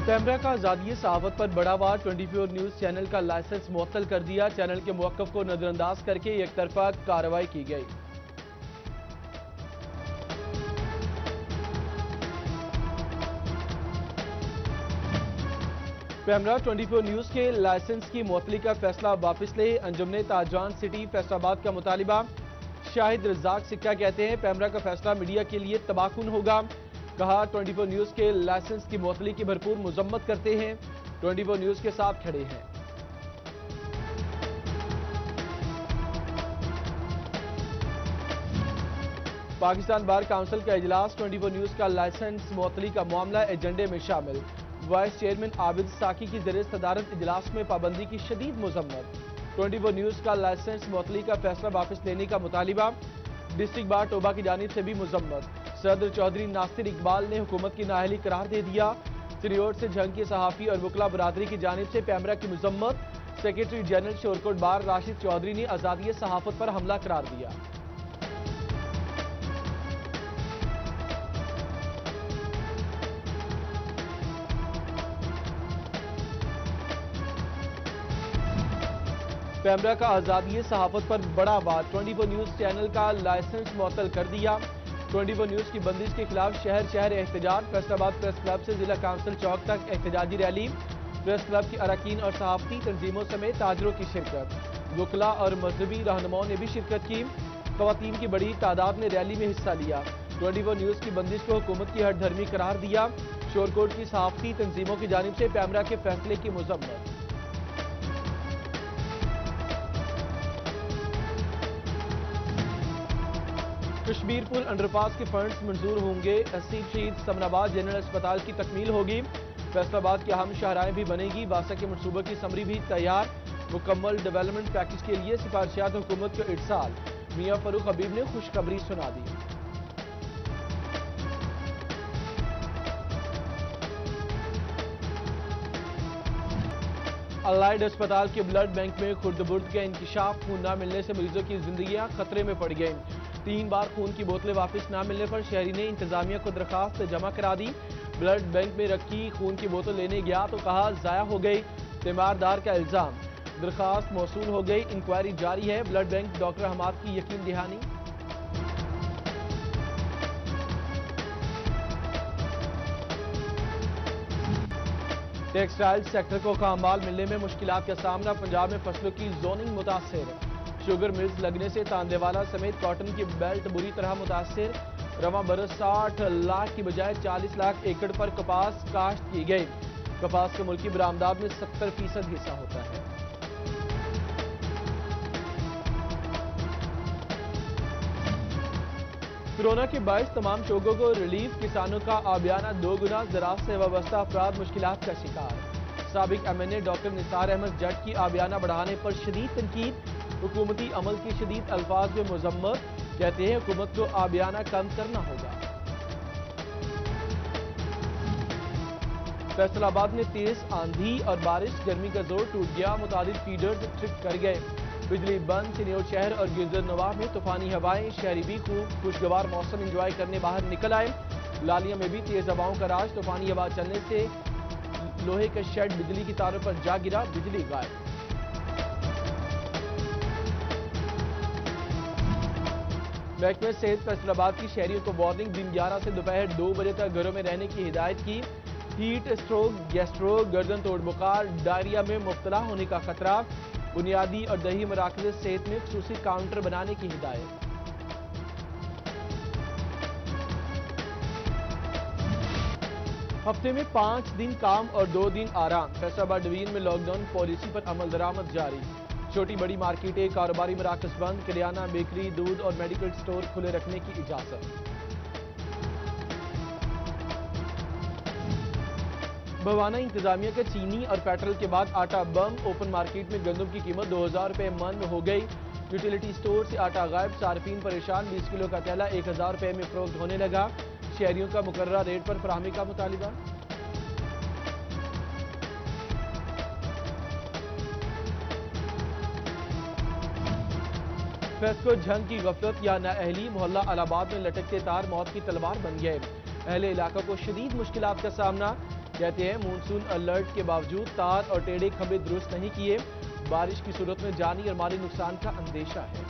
پیمرا کا آزادی صحافت پر بڑا وار 24 نیوز چینل کا لائسنس معطل کر دیا۔ چینل کے موقف کو نظر انداز کر کے یک طرفہ کارروائی کی گئی۔ پیمرا 24 نیوز کے لائسنس کی معطلی کا فیصلہ واپس لے۔ انجمن تاجران سٹی فیصل آباد کا مطالبہ۔ شاہد رزاق سکہ کہتے ہیں پیمرا کا فیصلہ میڈیا کے لیے تباہ کن ہوگا۔ کہا 24 نیوز کے لائسنس کی معطلی کی بھرپور مذمت کرتے ہیں، 24 نیوز کے ساتھ کھڑے ہیں۔ پاکستان بار کونسل کا اجلاس، 24 نیوز کا لائسنس معطلی کا معاملہ ایجنڈے میں شامل۔ وائس چیئرمین عابد ساکی کی زیر صدارت اجلاس میں پابندی کی شدید مذمت۔ 24 نیوز کا لائسنس معطلی کا فیصلہ واپس لینے کا مطالبہ۔ ڈسٹرکٹ بار ٹوبہ کی جانب سے بھی مذمت۔ صدر چودھری ناصر اقبال نے حکومت کی نااہلی قرار دے دیا۔ سریوٹ سے جھنگ کی صحافی اور وکلا برادری کی جانب سے پیمرا کی مذمت۔ سیکرٹری جنرل شورکوٹ بار راشد چودھری نے آزادی صحافت پر حملہ قرار دیا۔ پیمرا کا آزادی صحافت پر بڑا وار، 24 نیوز چینل کا لائسنس معطل کر دیا۔ 24 نیوز کی بندش کے خلاف شہر شہر احتجاج۔ فیصل آباد پریس کلب سے ضلع کونسل چوک تک احتجاجی ریلی۔ پریس کلب کی اراکین اور صحافتی تنظیموں سمیت تاجروں کی شرکت۔ وکلا اور مذہبی رہنماؤں نے بھی شرکت کی۔ خواتین کی بڑی تعداد نے ریلی میں حصہ لیا۔ 24 نیوز کی بندش کو حکومت کی ہٹ دھرمی قرار دیا۔ شورکوٹ کی صحافتی تنظیموں کی جانب سے پیمرا کے فیصلے کی مذمت۔ کشمیر پل انڈر پاس کے فنڈز منظور ہوں گے۔ اسیب شہید سمن آباد جنرل اسپتال کی تکمیل ہوگی۔ فیصل آباد کی اہم شاہراہیں بھی بنے گی۔ واسا کے منصوبہ کی سمری بھی تیار۔ مکمل ڈیولپمنٹ پیکج کے لیے سفارشات حکومت کو ارسال۔ میاں فاروق حبیب نے خوشخبری سنا دی۔ الائیڈ اسپتال کے بلڈ بینک میں خرد برد کا انکشاف۔ خون نہ ملنے سے مریضوں کی زندگیاں خطرے میں پڑ گئیں۔ 3 بار خون کی بوتلیں واپس نہ ملنے پر شہری نے انتظامیہ کو درخواست جمع کرا دی۔ بلڈ بینک میں رکھی خون کی بوتل لینے گیا تو کہا ضائع ہو گئی، تیماردار کا الزام۔ درخواست موصول ہو گئی، انکوائری جاری ہے۔ بلڈ بینک ڈاکٹر حماد کی یقین دہانی۔ ٹیکسٹائل سیکٹر کو خام مال ملنے میں مشکلات کا سامنا۔ پنجاب میں فصلوں کی زوننگ متاثر۔ شوگر ملز لگنے سے تاندے والا سمیت کاٹن کی بیلٹ بری طرح متاثر۔ رواں برس 60 لاکھ کی بجائے 40 لاکھ ایکڑ پر کپاس کاشت کی گئی۔ کپاس کے ملکی برآمدات میں 70% حصہ ہوتا ہے۔ کورونا کے باعث تمام شعبوں کو ریلیف۔ کسانوں کا آبیانہ 2 گنا، زراعت سے وابستہ افراد مشکلات کا شکار۔ سابق ایم این اے ڈاکٹر نثار احمد جٹ کی آبیانہ بڑھانے پر شدید تنقید۔ حکومتی عمل کی شدید الفاظ میں مذمت، کہتے ہیں حکومت کو آبیانہ کم کرنا ہوگا۔ فیصل آباد میں تیز آندھی اور بارش، گرمی کا زور ٹوٹ گیا، متعدد فیڈرز ٹرپ کر گئے، بجلی بند۔ سنیور شہر اور گلزر نواح میں طوفانی ہوائیں، شہری بھی خوب خوشگوار موسم انجوائے کرنے باہر نکل آئے۔ لالیہ میں بھی تیز ہواؤں کا راج، طوفانی ہوا چلنے سے لوہے کا شیڈ بجلی کی تاروں پر جا گرا، بجلی غائب۔ محکمہ صحت فیصل آباد کی شہریوں کو وارننگ، دن 11 سے دوپہر 2 بجے تک گھروں میں رہنے کی ہدایت کی۔ ہیٹ اسٹروک، گیسٹرو، گردن توڑ بخار، ڈائریا میں مبتلا ہونے کا خطرہ۔ بنیادی اور دیہی مراکز صحت میں خصوصی کاؤنٹر بنانے کی ہدایت۔ ہفتے میں 5 دن کام اور 2 دن آرام۔ فیصل آباد ڈویژن میں لاک ڈاؤن پالیسی پر عمل درآمد جاری۔ چھوٹی بڑی مارکیٹیں، کاروباری مراکز بند، کریانہ، بیکری، دودھ اور میڈیکل سٹور کھلے رکھنے کی اجازت۔ بھوانہ انتظامیہ کا چینی اور پیٹرول کے بعد آٹا بم۔ اوپن مارکیٹ میں گندم کی قیمت 2000 روپے من ہو گئی۔ یوٹیلیٹی سٹور سے آٹا غائب، صارفین پریشان۔ 20 کلو کا تھیلا 1000 روپے میں فروخت ہونے لگا۔ شہریوں کا مقررہ ریٹ پر فراہمی کا مطالبہ۔ فیسکو جھنگ کی غفلت یا نااہلی، محلہ الہ آباد میں لٹکتے تار موت کی تلوار بن گئے۔ اہل علاقہ کو شدید مشکلات کا سامنا۔ کہتے ہیں مونسون الرٹ کے باوجود تار اور ٹیڑے کھمبے درست نہیں کیے، بارش کی صورت میں جانی اور مالی نقصان کا اندیشہ ہے۔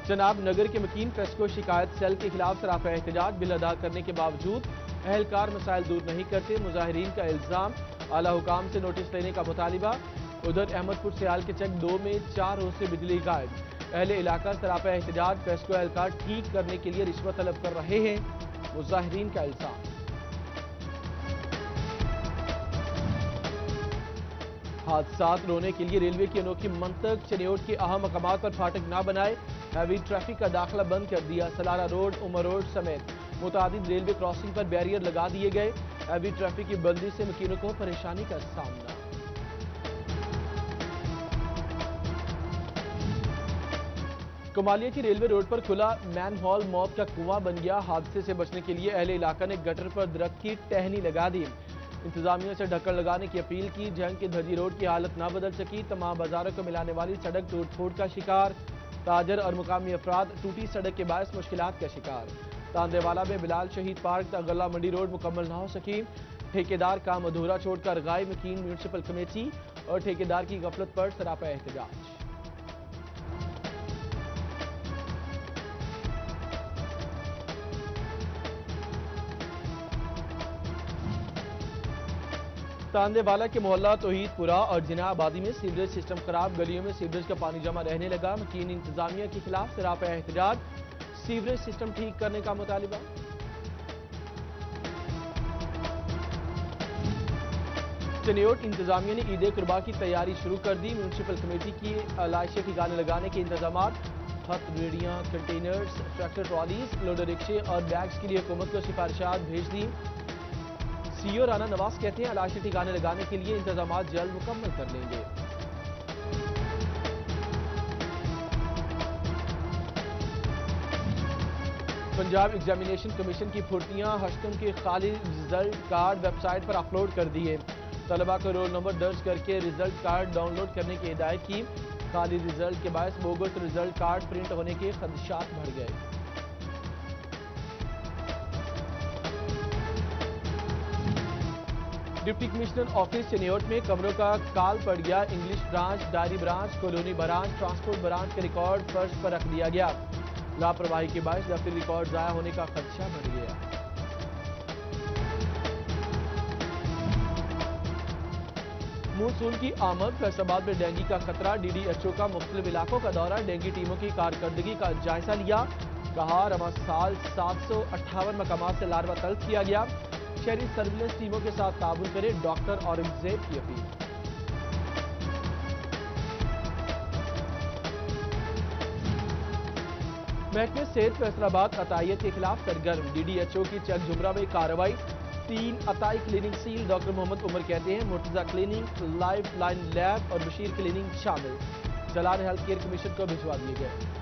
جناب نگر کے مکین ٹرسٹ کو شکایت سیل کے خلاف سراپا احتجاج، بل ادا کرنے کے باوجود اہلکار مسائل دور نہیں کرتے، مظاہرین کا الزام، اعلیٰ حکام سے نوٹس لینے کا مطالبہ۔ ادھر احمد پور سیال کے چک 2 میں 4 روز سے بجلی غائب، اہل علاقہ سراپا احتجاج، ٹرسٹ کو اہلکار ٹھیک کرنے کے لیے رشوت طلب کر رہے ہیں، مظاہرین کا الزام۔ حادثات رونے کے لیے ریلوے کی انوکھی منطق، چنیوٹ کے اہم مقامات پر پھاٹک نہ بنائے، ہیوی ٹریفک کا داخلہ بند کر دیا، سلارہ روڈ، عمر روڈ سمیت متعدد ریلوے کراسنگ پر بیریئر لگا دیے گئے، ہیوی ٹریفک کی بندی سے مکینوں کو پریشانی کا سامنا۔ کمالیہ کی ریلوے روڈ پر کھلا مین ہول موت کا کنواں بن گیا، حادثے سے بچنے کے لیے اہل علاقہ نے گٹر پر درخت کی ٹہنی لگا دی، انتظامیہ سے ڈھکن لگانے کی اپیل کی، جنگ کے دھجی روڈ کی حالت نہ بدل سکی، تمام بازاروں کو ملانے والی سڑک ٹوٹ پھوٹ کا شکار، تاجر اور مقامی افراد ٹوٹی سڑک کے باعث مشکلات کا شکار، تاندے والا میں بلال شہید پارک تک غلہ منڈی روڈ مکمل نہ ہو سکی، ٹھیکیدار کام ادھورا چھوڑ کر غائب، مکین میونسپل کمیٹی اور ٹھیکیدار کی غفلت پر سراپا احتجاج۔ تاندے والا کے محلہ توحید پورہ اور جناح آبادی میں سیوریج سسٹم خراب، گلیوں میں سیوریج کا پانی جمع رہنے لگا، مکین انتظامیہ کے خلاف سراپا احتجاج، سیوریج سسٹم ٹھیک کرنے کا مطالبہ۔ چنیوٹ انتظامیہ نے عید قربا کی تیاری شروع کر دی، میونسپل کمیٹی کی علائشے ٹھکانے لگانے کے انتظامات، ہتھ ریڑیاں، کنٹینرز، ٹریکٹر ٹرالیز، لوڈر رکشے اور بیگز کے لیے حکومت کو سفارشات بھیج دی۔ سی او رانا نواز کہتے ہیں علائشے ٹھکانے لگانے کے لیے انتظامات جلد مکمل کر لیں گے۔ پنجاب ایگزامینیشن کمیشن کی پھرتیاں، ہشتم کے خالی رزلٹ کارڈ ویب سائٹ پر اپلوڈ کر دیے، طلبہ کو رول نمبر درج کر کے رزلٹ کارڈ ڈاؤن لوڈ کرنے کی ہدایت کی، خالی رزلٹ کے باعث بوگس رزلٹ کارڈ پرنٹ ہونے کے خدشات بڑھ گئے۔ ڈپٹی کمشنر آفس چنیوٹ میں کمروں کا کال پڑ گیا، English branch, diary branch, colony branch, transport branch کا ریکارڈ فرش پر رکھ دیا گیا، لاپرواہی کے باعث دفتری ریکارڈ ضائع ہونے کا خدشہ بڑھ گیا۔ مونسون کی آمد، فیصل آباد میں ڈینگی کا خطرہ، ڈی ڈی ایچ او کا مختلف علاقوں کا دورہ، ڈینگی ٹیموں کی کارکردگی کا جائزہ لیا، کہا رواں سال 758 مقامات سے لاروا طلب کیا گیا، شہری سرویلنس ٹیموں کے ساتھ تعاون کرے، ڈاکٹر اورنگزیب کی اپیل۔ محکمہ صحت فیصل آباد عطائیت کے خلاف سرگرم، ڈی ڈی ایچ او کی چک جمرہ میں کارروائی، 3 عطائی cleaning cell, doctor Muhammad Umar کہتے ہیں Murtaza cleaning, life line lab اور بشیر کلیننگ شامل، چلان ہیلتھ کیئر کمیشن کو بھجوا دیے گئے۔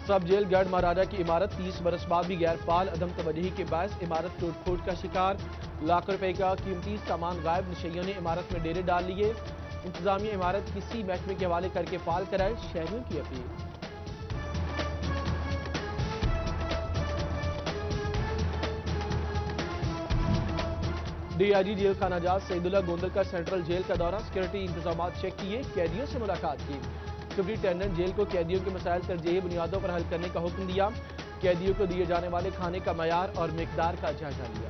سب جیل گڑھ مہاراجہ کی عمارت 30 برس بعد بھی غیر فعال، عدم توجہی کے باعث عمارت ٹوٹ پھوٹ کا شکار، لاکھوں روپے کا قیمتی سامان غائب، نشیوں نے عمارت میں ڈیرے ڈال لیے، انتظامیہ عمارت کسی محکمے کے حوالے کر کے فعال کرائے، شہریوں کی اپیل۔ ڈی آئی جی جیل خانہ جات سعید اللہ گوندل کا سینٹرل جیل کا دورہ، سیکورٹی انتظامات چیک کیے، قیدیوں سے ملاقات کی، سپرنٹینڈنٹ جیل کو قیدیوں کے مسائل ترجیحی بنیادوں پر حل کرنے کا حکم دیا، قیدیوں کو دیے جانے والے کھانے کا معیار اور مقدار کا جائزہ لیا۔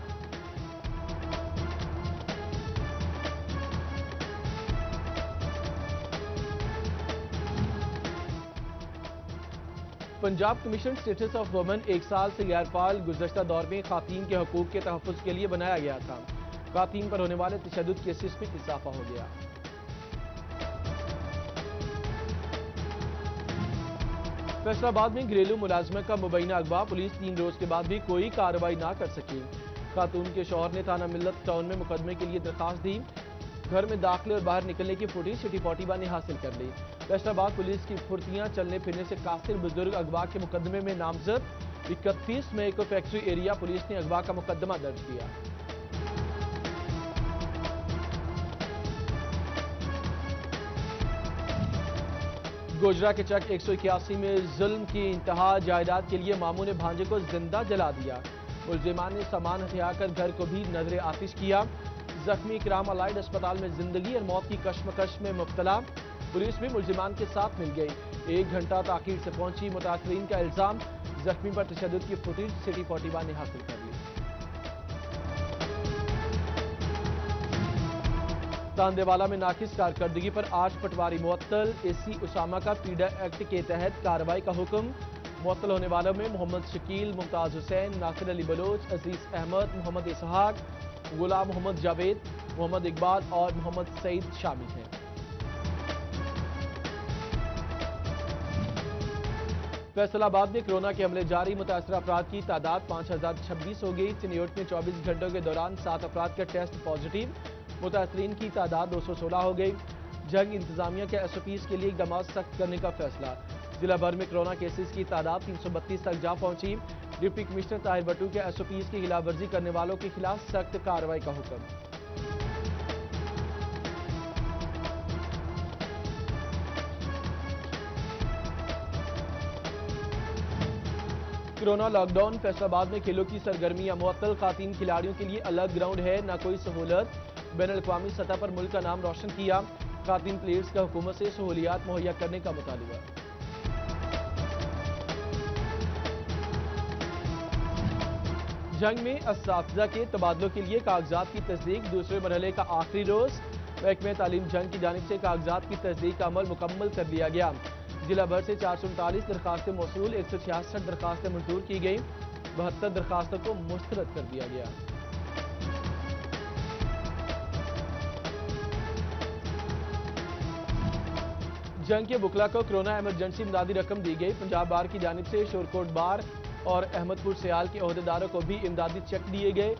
Punjab commission status of women 1 سال سے غیر فعال، گزشتہ دور میں خواتین کے حقوق کے تحفظ کے لیے بنایا گیا تھا، خواتین پر ہونے والے تشدد کیسز میں اضافہ ہو گیا۔ فیصل آباد میں گھریلو ملازمہ کا مبینہ اغوا، پولیس 3 روز کے بعد بھی کوئی کارروائی نہ کر سکی، خاتون کے شوہر نے تھانہ ملت ٹاؤن میں مقدمے کے لیے درخواست دی، گھر میں داخلے اور باہر نکلنے کی فوٹیج سٹی 41 نے حاصل کر لی، فیصل آباد پولیس کی پھرتیاں، چلنے پھرنے سے قاصر بزرگ اغوا کے مقدمے میں نامزد، 31 مئی کو فیکٹری ایریا پولیس نے اغوا کا مقدمہ درج کیا۔ گوجرا کے چک 181 میں ظلم کی انتہا، جائیداد کے لیے ماموں نے بھانجے کو زندہ جلا دیا، ملزمان نے سامان ہتھیا کر گھر کو بھی نظر آتش کیا، زخمی کرام الائڈ اسپتال میں زندگی اور موت کی کشمکش میں مبتلا، پولیس بھی ملزمان کے ساتھ مل گئی، 1 گھنٹہ تاخیر سے پہنچی، متاثرین کا الزام، زخمی پر تشدد کی فوٹیج سٹی 41 نے حاصل کر لی۔ تاندے والا میں ناقص کارکردگی پر 8 پٹواری معطل، اے سی اسامہ کا پیڈا ایکٹ کے تحت کارروائی کا حکم، معطل ہونے والوں میں محمد شکیل، ممتاز حسین، ناصر علی بلوچ، عزیز احمد، محمد اسحاق، غلام محمد جاوید، محمد اقبال اور محمد سعید شامل ہیں۔ فیصل آباد میں کرونا کے حملے جاری، متاثرہ افراد کی تعداد 5026 ہو گئی، چنیوٹ میں 24 گھنٹوں کے دوران 7 افراد کا ٹیسٹ پازیٹیو، متاثرین کی تعداد 216 ہو گئی، جنگ انتظامیہ کے ایس او پیز کے لیے اقدامات سخت کرنے کا فیصلہ، ضلع بھر میں کرونا کیسز کی تعداد 332 تک جا پہنچی، ڈپٹی کمشنر طاہر بٹو کے ایس او پیز کی خلاف ورزی کرنے والوں کے خلاف سخت کارروائی کا حکم۔ کرونا لاک ڈاؤن، فیصل آباد میں کھیلوں کی سرگرمیاں معطل، خواتین کھلاڑیوں کے لیے الگ گراؤنڈ ہے، نہ کوئی سہولت، بین الاقوامی سطح پر ملک کا نام روشن کیا، خواتین پلیئرز کا حکومت سے سہولیات مہیا کرنے کا مطالبہ۔ جنگ میں اساتذہ کے تبادلوں کے لیے کاغذات کی تصدیق، دوسرے مرحلے کا آخری روز، محکمہ تعلیم جنگ کی جانب سے کاغذات کی تصدیق کا عمل مکمل کر لیا گیا، ضلع بھر سے 439 درخواستیں موصول، 166 درخواستیں منظور کی گئیں، 72 درخواستوں کو مسترد کر دیا گیا۔ جنگ کے وکلاء کو کرونا ایمرجنسی امدادی رقم دی گئی، پنجاب بار کی جانب سے شورکوٹ بار اور احمد پور سیال کے عہدیداروں کو بھی امدادی چیک دیے گئے،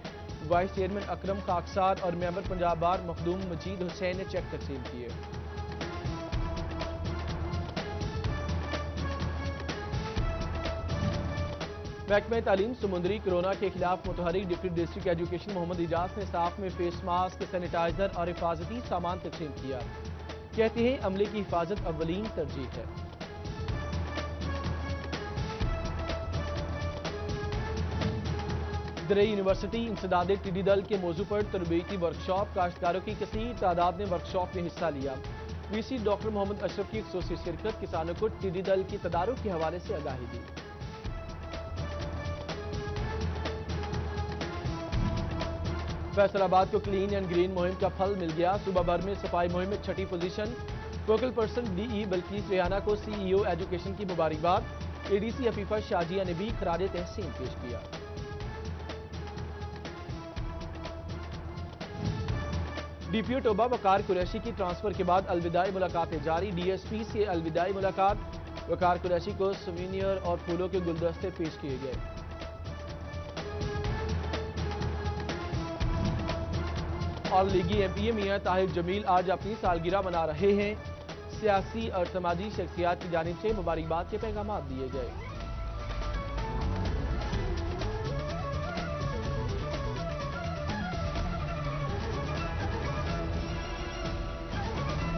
وائس چیئرمین اکرم خاکسار اور ممبر پنجاب بار مخدوم مجید حسین نے چیک تقسیم کیے۔ محکمہ تعلیم سمندری کرونا کے خلاف متحرک، ڈپٹی ڈسٹرکٹ ایجوکیشن محمد اجاز نے اسٹاف میں فیس ماسک، سینیٹائزر اور حفاظتی سامان تقسیم کیا، کہتے ہیں عملے کی حفاظت اولین ترجیح ہے۔ درعی یونیورسٹی انسداد ٹڈی دل کے موضوع پر تربیتی ورکشاپ، کاشتکاروں کی کثیر تعداد نے ورکشاپ میں حصہ لیا، وی سی ڈاکٹر محمد اشرف کی خصوصی شرکت، کسانوں کو ٹڈی دل کی تدارک کے حوالے سے آگاہی دی۔ فیصل آباد کو کلین اینڈ گرین مہم کا پھل مل گیا، صوبہ بھر میں صفائی مہم میں 6ٹھی position, focal person D E Bilquis Rehana کو سی ای او ایجوکیشن کی مبارکباد، اے ڈی سی عفیفہ شاجیہ نے بھی خراج تحسین پیش کیا۔ ڈی پی او ٹوبہ وقار قریشی کی ٹرانسفر کے بعد الوداعی ملاقاتیں جاری، ڈی ایس پی سے الوداعی ملاقات، وقار قریشی کو سوینئر اور پھولوں کے گلدستے پیش کیے گئے۔ اور لیگی ایم پی اے میاں طاہر جمیل آج اپنی سالگرہ منا رہے ہیں، سیاسی اور سماجی شخصیات کی جانب سے مبارکباد کے پیغامات دیے گئے۔